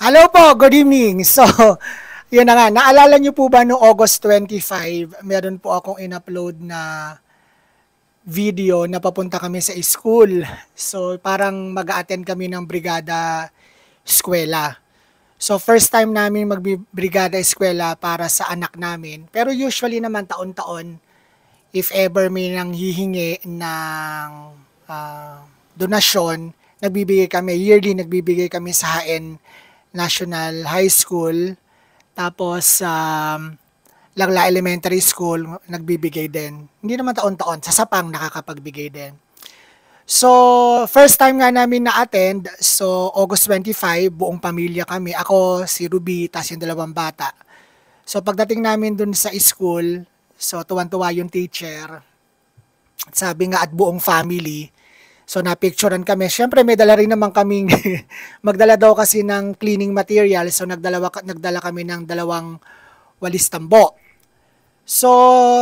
Hello po, good evening. So, yun na nga, naalala niyo po ba noong August 25, meron po akong in-upload na video na papunta kami sa school. So, parang mag-a-attend kami ng brigada eskwela. So, first time namin mag-brigada eskwela para sa anak namin. Pero usually naman taon-taon, if ever may nang hihingi ng donasyon, nagbibigay kami, yearly nagbibigay kami sa HN National High School. Tapos, Langla Elementary School, nagbibigay din. Hindi naman taon-taon, sa Sapang nakakapagbigay din. So, first time nga namin na-attend, so August 25, buong pamilya kami. Ako, si Ruby, tas yung dalawang bata. So, pagdating namin dun sa school, so tuwan-tuwa yung teacher. Sabi nga at buong family. So, napicturean kami. Siyempre, may dala rin naman kaming, magdala daw kasi ng cleaning material. So, nagdala kami ng 2 walis tambo. So,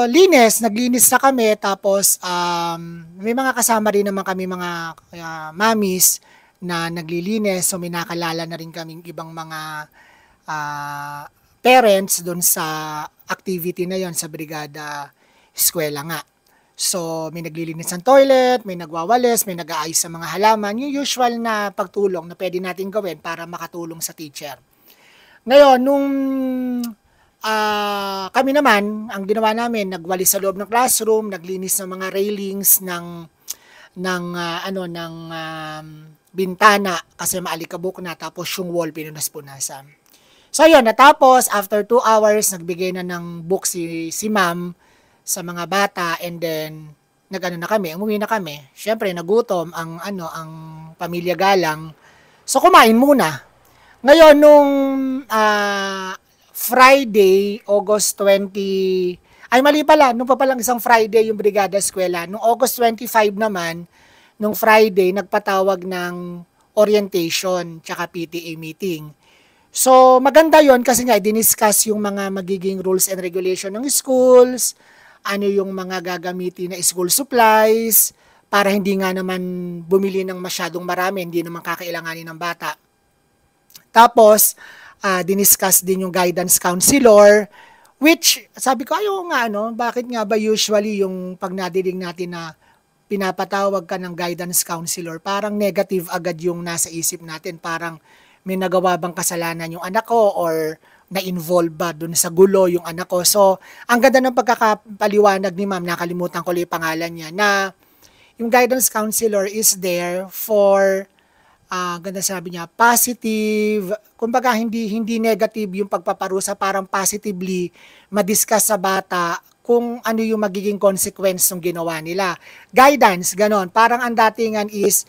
naglinis na kami. Tapos, may mga kasama rin naman kami mga mamis na naglilinis. So, may nakalala na rin kaming ibang mga parents doon sa activity na yon sa brigada eskwela nga. So, may naglilinis ng toilet, may nagwawalis, may nag-aayos sa mga halaman. Yung usual na pagtulong na pwede natin gawin para makatulong sa teacher. Ngayon, nung kami naman, ang ginawa namin, nagwalis sa loob ng classroom, naglinis ng mga railings ng bintana kasi maalikabok na, tapos yung wall pinunas-punasan. So, yun, natapos, after 2 hours, nagbigay na ng book si ma'am sa mga bata, and then umuwi na kami. Syempre nagutom ang pamilya Galang. So kumain muna. Ngayon nung Friday, August 20, ay mali pala, nung pa palang isang Friday yung brigada eskwela. Nung August 25 naman, nung Friday nagpatawag ng orientation tsaka PTA meeting. So maganda yon kasi nga diniscuss yung mga magiging rules and regulation ng schools, ano yung mga gagamitin na school supplies, para hindi nga naman bumili ng masyadong marami, hindi naman kakailanganin ng bata. Tapos, diniscuss din yung guidance counselor, which, sabi ko, bakit nga ba usually yung pag nadidig natin na pinapatawag ka ng guidance counselor, parang negative agad yung nasa isip natin, parang may nagawa bang kasalanan yung anak ko, or na-involve ba dun sa gulo yung anak ko. So, ang ganda ng pagkakapaliwanag ni ma'am, nakalimutan ko yung pangalan niya, na yung guidance counselor is there for, ganda sabi niya, positive, kumbaga hindi negative yung pagpaparusa, parang positively madiscuss sa bata kung ano yung magiging consequence ng ginawa nila. Guidance, ganon. Parang ang datingan is,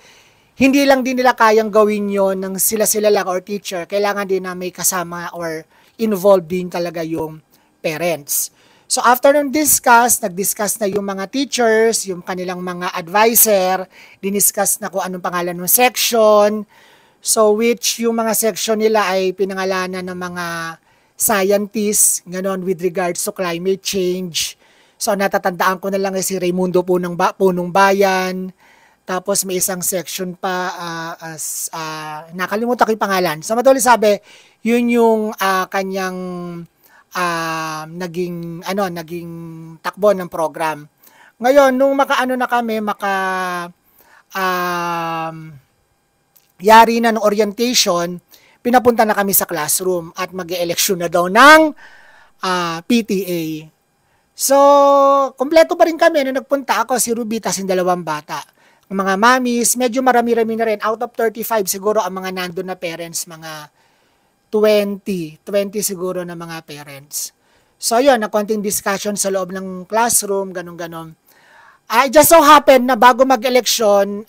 hindi lang din nila kayang gawin yon ng sila lang or teacher. Kailangan din na may kasama or involved din talaga yung parents. So after nung nag-discuss na yung mga teachers, yung kanilang mga advisor, diniscuss na kung anong pangalan ng section. So which yung mga section nila ay pinangalanan ng mga scientists, ganon, with regards to climate change. So natatandaan ko na lang si Raimundo Punong Bayan. Tapos may isang section pa nakalimutan ko yung pangalan. So matuloy sabi, yun yung kanyang naging takbo ng program. Ngayon nung yari na ng orientation, pinapunta na kami sa classroom at mag-e-election na daw ng PTA. So kompleto pa rin kami nung nagpunta ako, si Ruby, tas yung 2 bata. Mga mamis, medyo marami-rami na rin. Out of 35 siguro ang mga nandun na parents, mga 20 siguro na mga parents. So yun, na konting discussion sa loob ng classroom, ganun-ganon. I just so happen na bago mag-eleksyon,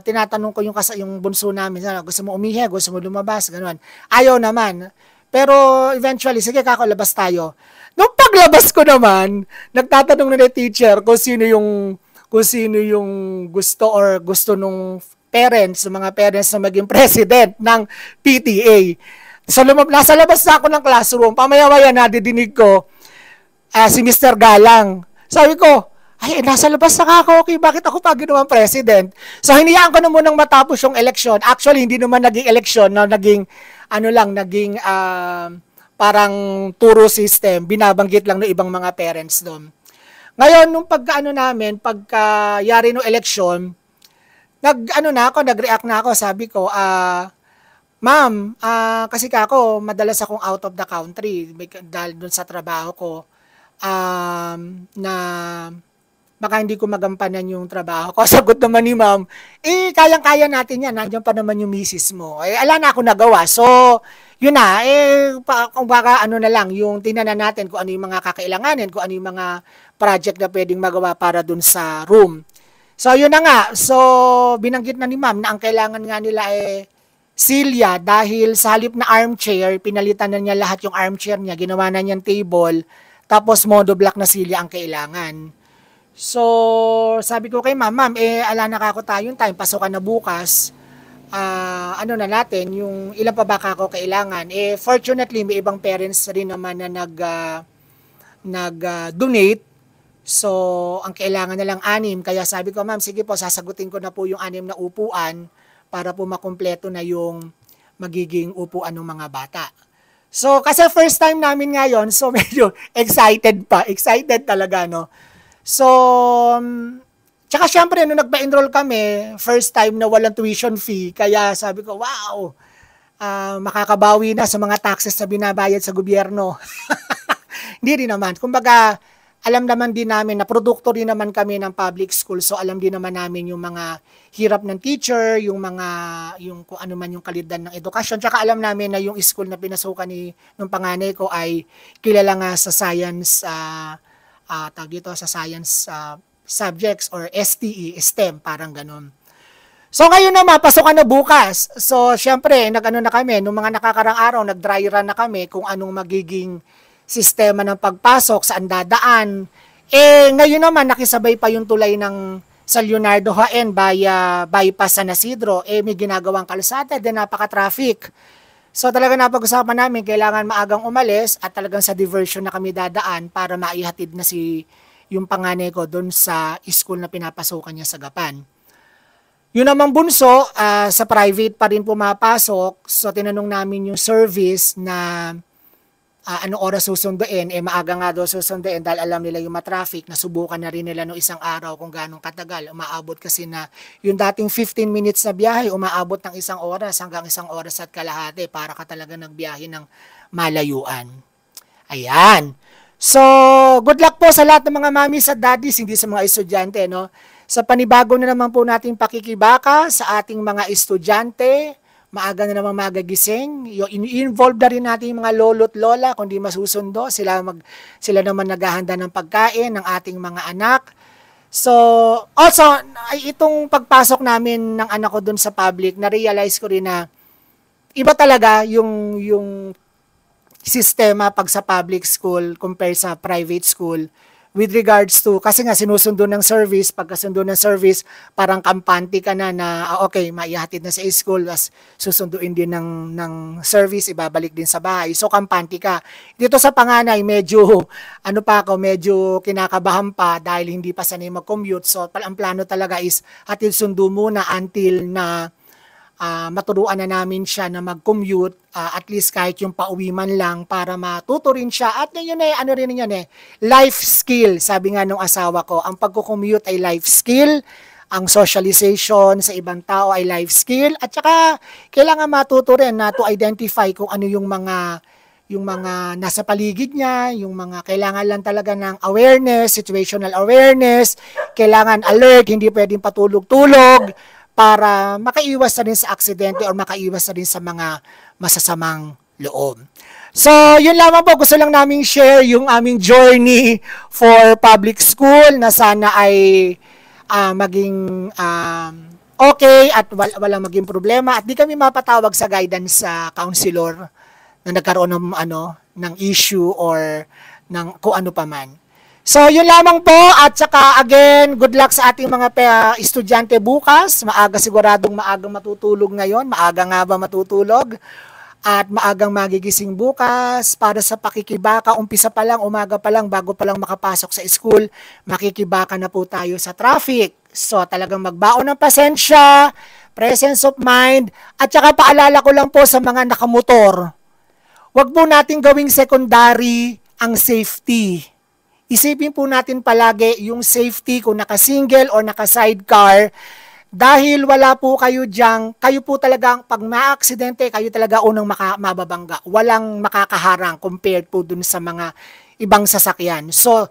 tinatanong ko yung bunso namin, gusto mo umihi, gusto mo lumabas, ganun. Ayaw naman. Pero eventually, sige kako, labas tayo. Nung paglabas ko naman, nagtatanong na teacher kung sino yung gusto nung parents, mga parents na maging president ng PTA. So, nasa labas na ako ng classroom, pamaya-maya nadidinig ko si Mr. Galang. Sabi ko, Ay, nasa labas na ako, okay, bakit ako pa ginawang president? So, hinayaan ko na munang matapos yung eleksyon. Actually, hindi naman naging eleksyon, no? Naging, naging parang turo system, binabanggit lang ng ibang mga parents doon. Ngayon, nung pagkayari ng eleksyon, nag-react na ako, sabi ko, ma'am, kasi ako, madalas akong out of the country, dahil doon sa trabaho ko, na baka hindi ko magampanan yung trabaho ko. Sagot naman ni ma'am, kayang-kaya natin yan. Nandiyan pa naman yung misis mo. Ala na ako nagawa. So, yun na. Kung baka na lang, yung tinanan natin kung ano yung mga kakailanganin, kung ano yung mga project na pwedeng magawa para dun sa room. So, yun na nga. So, binanggit na ni ma'am na ang kailangan nga nila silya dahil sa halip na armchair, pinalitan na niya lahat yung armchair niya, ginawa na niyang table, tapos monoblock na silya ang kailangan. So, sabi ko kay ma'am, ala na kako tayong time, pasokan na bukas, na natin, yung ilan pa ba kako kailangan. Fortunately, may ibang parents rin naman na nag-donate. So, ang kailangan na lang 6. Kaya sabi ko, ma'am, sige po, sasagutin ko na po yung 6 na upuan para po makumpleto na yung magiging upuan ng mga bata. So, kasi first time namin ngayon, so medyo excited talaga, no? So, tsaka syempre, nung nagpa-enroll kami, first time na walang tuition fee, kaya sabi ko, wow, makakabawi na sa mga taxes na binabayad sa gobyerno. Hindi rin naman. Kumbaga, alam naman din namin na produkto rin naman kami ng public school, so alam din naman namin yung mga hirap ng teacher, yung kung ano man yung kalidad ng edukasyon, tsaka alam namin na yung school na pinasukan ng panganay ko ay kilala nga sa science, sa science subjects or STE, STEM, parang ganun. So ngayon naman, pasokan na bukas. So syempre, na kami, nung mga nakakarang araw, nag-dry run na kami kung anong magiging sistema ng pagpasok, saan dadaan. Ngayon naman, nakisabay pa yung tulay sa Leonardo Haen bypass San Isidro. May ginagawang kalsada, din napaka-traffic. So talaga napag-usapan namin, kailangan maagang umalis at talagang sa diversion na kami dadaan para maihatid na yung panganay ko doon sa school na pinapasukan niya sa Gapan. Yun namang bunso, sa private pa rin pumapasok. So tinanong namin yung service na anong oras susunduin, maaga nga daw susunduin dahil alam nila yung matraffic, nasubukan na rin nila no isang araw kung gano'ng katagal, umaabot kasi na yung dating 15 minutes na biyahe, umaabot ng 1 oras hanggang 1 oras at kalahati para ka talaga nagbiyahe ng malayuan. Ayan. So, good luck po sa lahat ng mga mamis at daddies, hindi sa mga estudyante, no? Sa panibago na naman po nating pakikibaka sa ating mga estudyante, maaga na naman magagising. I-involve na rin natin yung mga lolo't lola kung di masusundo. Sila naman naghahanda ng pagkain ng ating mga anak. So, also, itong pagpasok namin ng anak ko dun sa public, na-realize ko rin na iba talaga yung sistema pag sa public school compare sa private school. With regards to, kasi nga sinusundo ng service, pagkasundo ng service, parang kampante ka na okay, maihatid na sa school, as susunduin din ng service, ibabalik din sa bahay. So, kampante ka. Dito sa panganay, medyo medyo kinakabahan pa dahil hindi pa sanay mag-commute. So, ang plano talaga is hatid sundo muna until na maturuan na namin siya na mag-commute, at least kahit yung pauwi man lang para matuto rin siya. At yun life skill. Sabi nga nung asawa ko, ang pagko-commute ay life skill, ang socialization sa ibang tao ay life skill, at saka kailangan matuto rin na to identify kung ano yung mga nasa paligid niya, yung mga kailangan lang talaga ng awareness, situational awareness, kailangan alert, hindi pwedeng patulog-tulog, para makaiwas na rin sa aksidente or makaiwas na rin sa mga masasamang loob. So, yun lamang po. Gusto lang namin share yung aming journey for public school na sana ay maging okay at walang maging problema at di kami mapatawag sa guidance sa counselor na nagkaroon ng issue or ng kung ano pa man. So, yun lamang po. At saka, again, good luck sa ating mga estudyante bukas. Maaga siguradong maagang matutulog ngayon. Maaga nga ba matutulog? at maagang magigising bukas para sa pakikibaka. Umpisa pa lang, umaga pa lang, bago pa lang makapasok sa school, makikibaka na po tayo sa traffic. So talagang magbaon ng pasensya, presence of mind, at saka paalala ko lang po sa mga nakamotor, wag po natin gawing secondary ang safety. Isipin po natin palagi yung safety kung naka-single o naka-sidecar. Dahil wala po kayo diyang, kayo po talagang pag ma-aksidente, kayo talaga unang mababangga. Walang makakaharang compared po dun sa mga ibang sasakyan. So,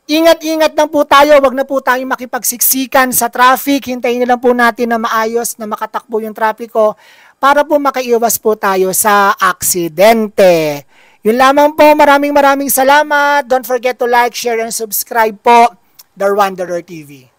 ingat-ingat lang po tayo. Wag na po tayong makipagsiksikan sa traffic. Hintayin na lang po natin na maayos na makatakbo yung trapiko para po makaiwas po tayo sa aksidente. Yun lamang po. Maraming salamat. Don't forget to like, share, and subscribe po. The Wanderer TV.